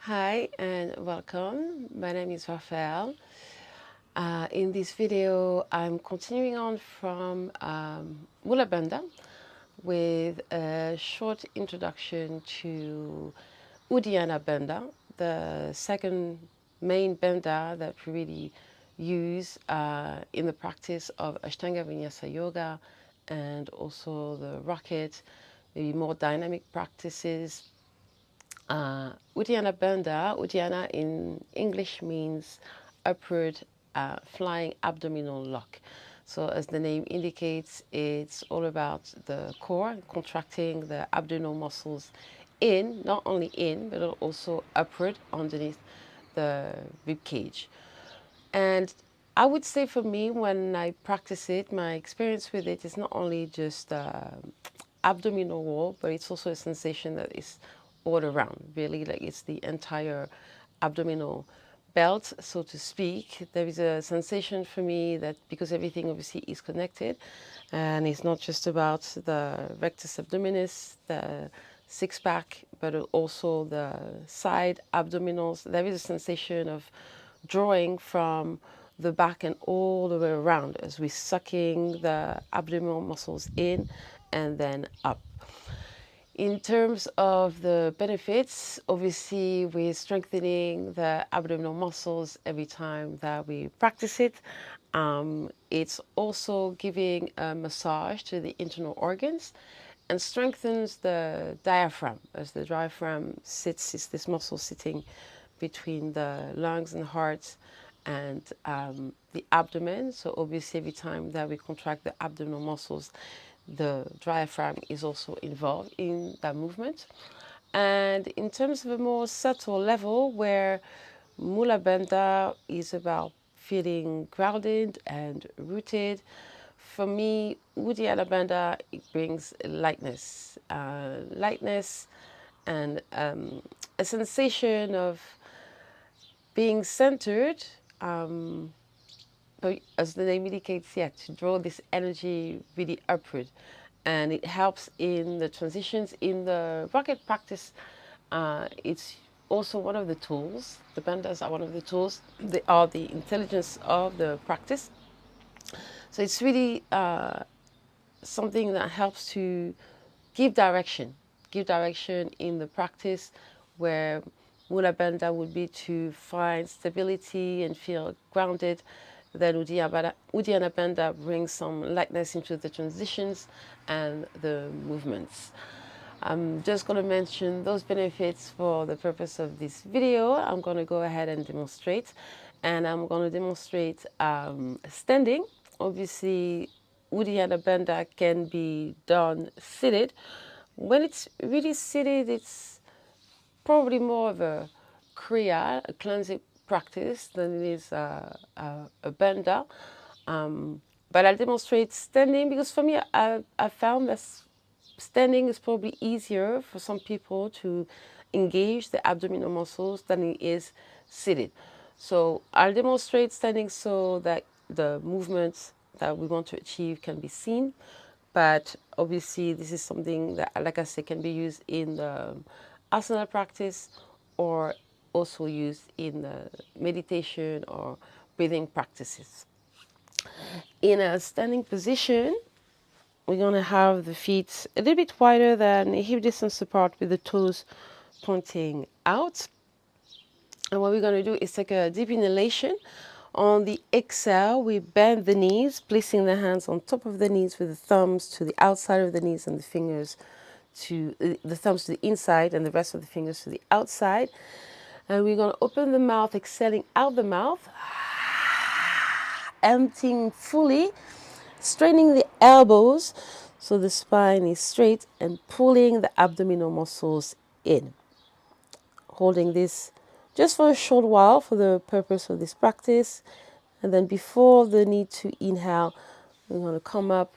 Hi and welcome. My name is Raphael. In this video, I'm continuing on from Uddiyana Bandha with a short introduction to Uddiyana Bandha, the second main bandha that we really use in the practice of Ashtanga Vinyasa Yoga and also the rocket, maybe more dynamic practices. Uddiyana Bandha, Uddiyana in English means upward flying abdominal lock. So as the name indicates, it's all about the core, contracting the abdominal muscles in, not only in, but also upward underneath the rib cage. And I would say for me, when I practice it, my experience with it is not only just abdominal wall, but it's also a sensation that is all around, really, like it's the entire abdominal belt, so to speak. There is a sensation for me that because everything obviously is connected, and it's not just about the rectus abdominis, the six pack, but also the side abdominals. There is a sensation of drawing from the back and all the way around as we're sucking the abdominal muscles in and then up. In terms of the benefits, obviously we're strengthening the abdominal muscles every time that we practice it. It's also giving a massage to the internal organs and strengthens the diaphragm. As the diaphragm sits, is this muscle sitting between the lungs and heart and the abdomen. So obviously every time that we contract the abdominal muscles, the diaphragm is also involved in that movement. And in terms of a more subtle level, where Mula Bandha is about feeling grounded and rooted, for me, Uddiyana Bandha, it brings lightness, and a sensation of being centered, but as the name indicates, yeah, to draw this energy really upward. And it helps in the transitions. In the rocket practice, it's also one of the tools. The bandhas are one of the tools. They are the intelligence of the practice. So it's really something that helps to give direction in the practice, where Mula Bandha would be to find stability and feel grounded. Then Uddiyana Bandha brings some lightness into the transitions and the movements. I'm just going to mention those benefits for the purpose of this video. I'm going to go ahead and demonstrate. And I'm going to demonstrate standing. Obviously, Uddiyana Bandha can be done seated. When it's really seated, it's probably more of a kriya, a cleansing practice, than it is a bandha. But I'll demonstrate standing because for me, I found that standing is probably easier for some people to engage the abdominal muscles than it is seated. So I'll demonstrate standing so that the movements that we want to achieve can be seen. But obviously, this is something that, like I said, can be used in the asana practice or also used in the meditation or breathing practices. In a standing position, we're going to have the feet a little bit wider than hip distance apart with the toes pointing out. And what we're going to do is take a deep inhalation. On the exhale, we bend the knees, placing the hands on top of the knees with the thumbs to the outside of the knees and the fingers to the thumbs to the inside and the rest of the fingers to the outside. And we're going to open the mouth, exhaling out the mouth, emptying fully, straightening the elbows so the spine is straight and pulling the abdominal muscles in. Holding this just for a short while for the purpose of this practice. And then before the need to inhale, we're going to come up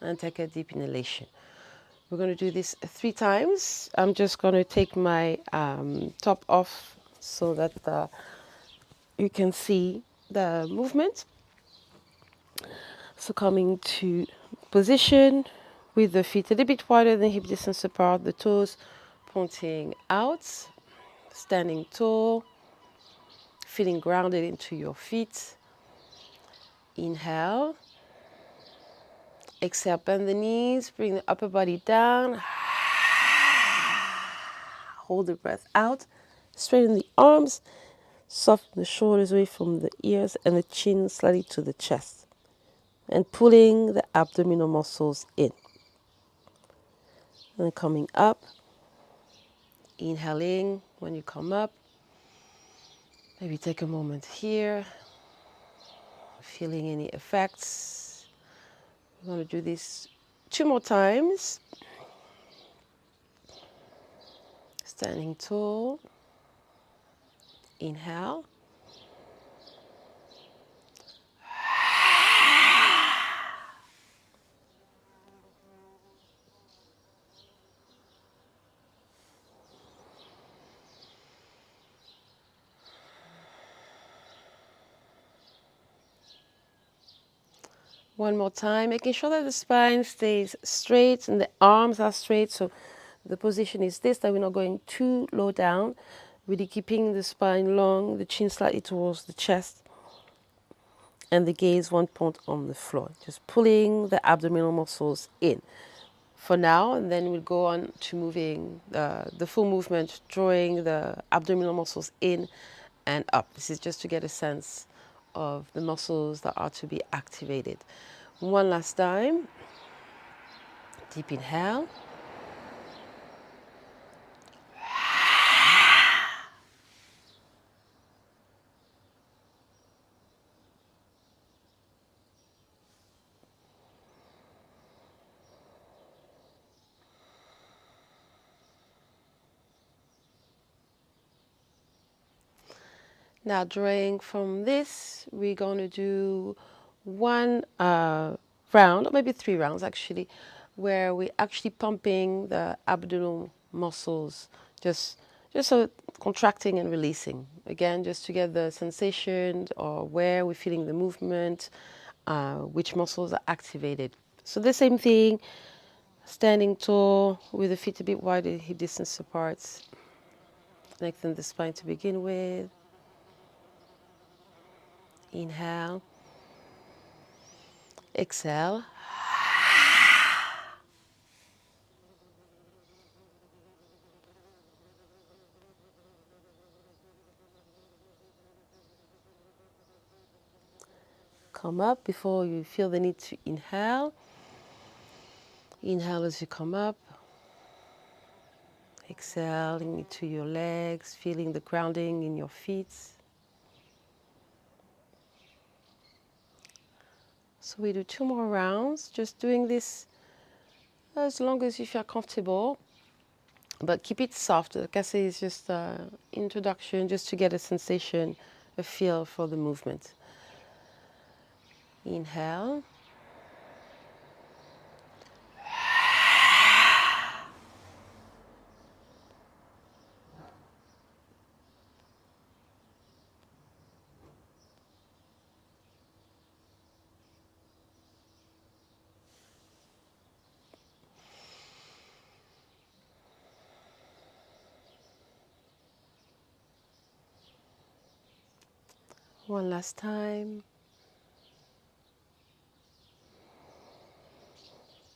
and take a deep inhalation. We're going to do this 3 times. I'm just going to take my top off so that you can see the movement. So coming to position with the feet a little bit wider than hip distance apart, the toes pointing out. Standing tall, feeling grounded into your feet. Inhale. Exhale, bend the knees, bring the upper body down. Hold the breath out. Straighten the arms. Soften the shoulders away from the ears and the chin slightly to the chest. And pulling the abdominal muscles in. And then coming up. Inhaling when you come up. Maybe take a moment here. Feeling any effects. We're going to do this 2 more times. Standing tall. Inhale. One more time, making sure that the spine stays straight and the arms are straight. So the position is this, that we're not going too low down. Really keeping the spine long, the chin slightly towards the chest, and the gaze one point on the floor. Just pulling the abdominal muscles in for now, and then we'll go on to moving the full movement, drawing the abdominal muscles in and up. This is just to get a sense of the muscles that are to be activated. One last time. Deep inhale. Now drawing from this, we're going to do one round, or maybe 3 rounds actually, where we're actually pumping the abdominal muscles, just so contracting and releasing. Again, just to get the sensation or where we're feeling the movement, which muscles are activated. So the same thing, standing tall with the feet a bit wider, hip distance apart. Lengthen the spine to begin with. Inhale. Exhale. Come up before you feel the need to inhale. Inhale as you come up. Exhaling into your legs, feeling the grounding in your feet. So we do 2 more rounds, just doing this as long as you feel comfortable. But keep it soft. Like I say, it's just an introduction, just to get a sensation, a feel for the movement. Inhale. One last time.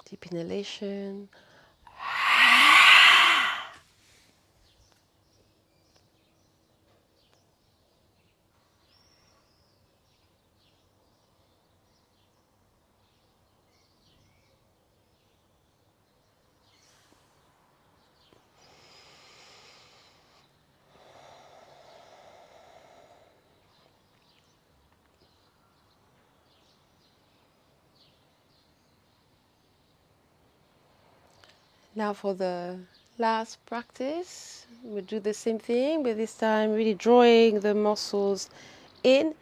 Deep inhalation. Now for the last practice, we'll do the same thing, but this time really drawing the muscles in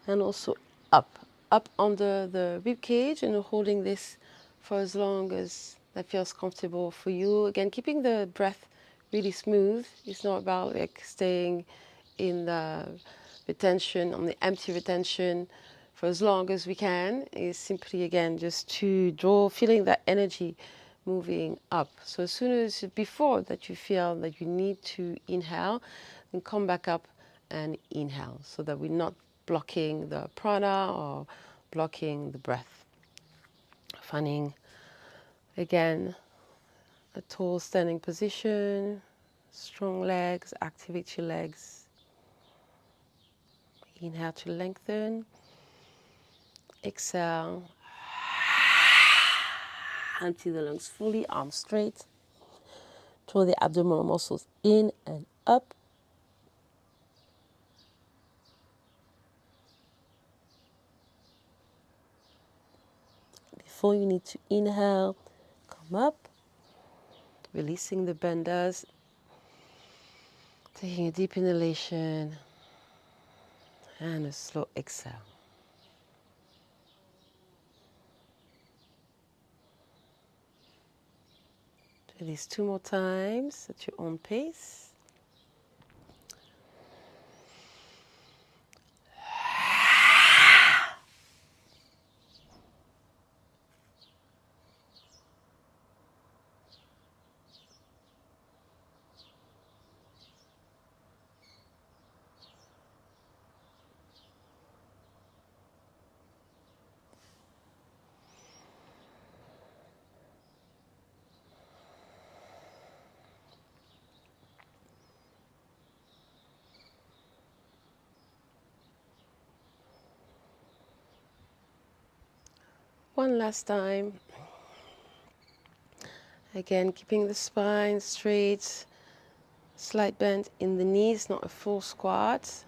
and also up under the rib cage, and holding this for as long as that feels comfortable for you. Again, keeping the breath really smooth. It's not about like staying in the retention, on the empty retention for as long as we can. It's simply, again, just to draw, feeling that energy moving up. So as soon as before that you feel that you need to inhale, and come back up and inhale, so that we're not blocking the prana or blocking the breath. Finding again a tall standing position, strong legs, activate your legs. Inhale to lengthen. Exhale. Empty the lungs fully, arms straight. Draw the abdominal muscles in and up. Before you need to inhale, come up, releasing the bandhas, taking a deep inhalation and a slow exhale. Do these 2 more times at your own pace. One last time. Again, keeping the spine straight, slight bend in the knees, not a full squat.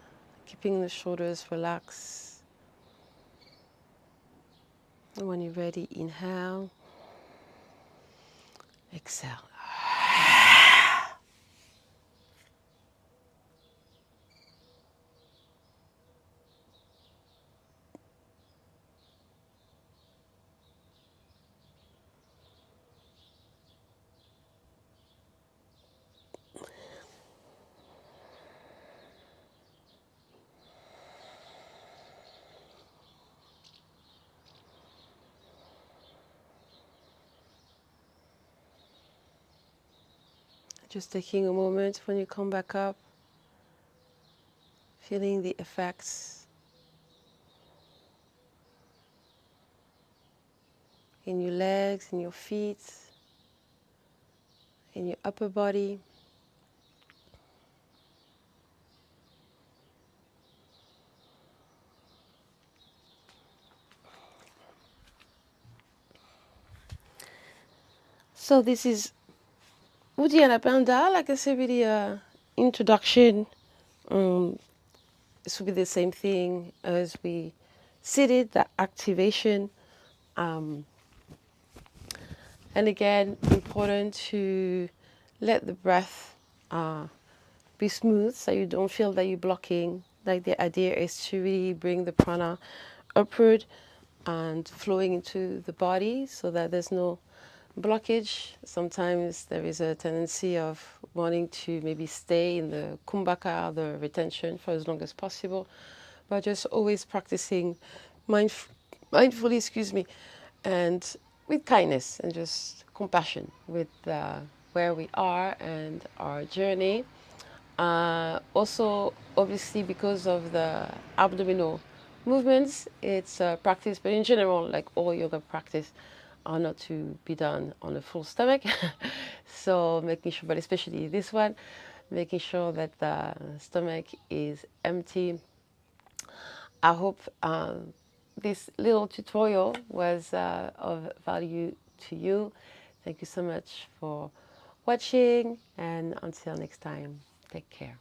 Keeping the shoulders relaxed. And when you're ready, inhale, exhale. Just taking a moment when you come back up, feeling the effects in your legs, in your feet, in your upper body. So this is Uddiyana Bandha, like I said, with the introduction. This will be the same thing as we seated, the activation. And again, important to let the breath be smooth, so you don't feel that you're blocking. Like, the idea is to really bring the prana upward and flowing into the body, so that there's no blockage. Sometimes there is a tendency of wanting to maybe stay in the kumbhaka, the retention, for as long as possible, but just always practicing mindfully, and with kindness and just compassion with where we are and our journey. Also, obviously, because of the abdominal movements, it's a practice, but in general, like all yoga practice, are not to be done on a full stomach. So making sure, but especially this one, making sure that the stomach is empty. I hope this little tutorial was of value to you. Thank you so much for watching, and until next time, take care.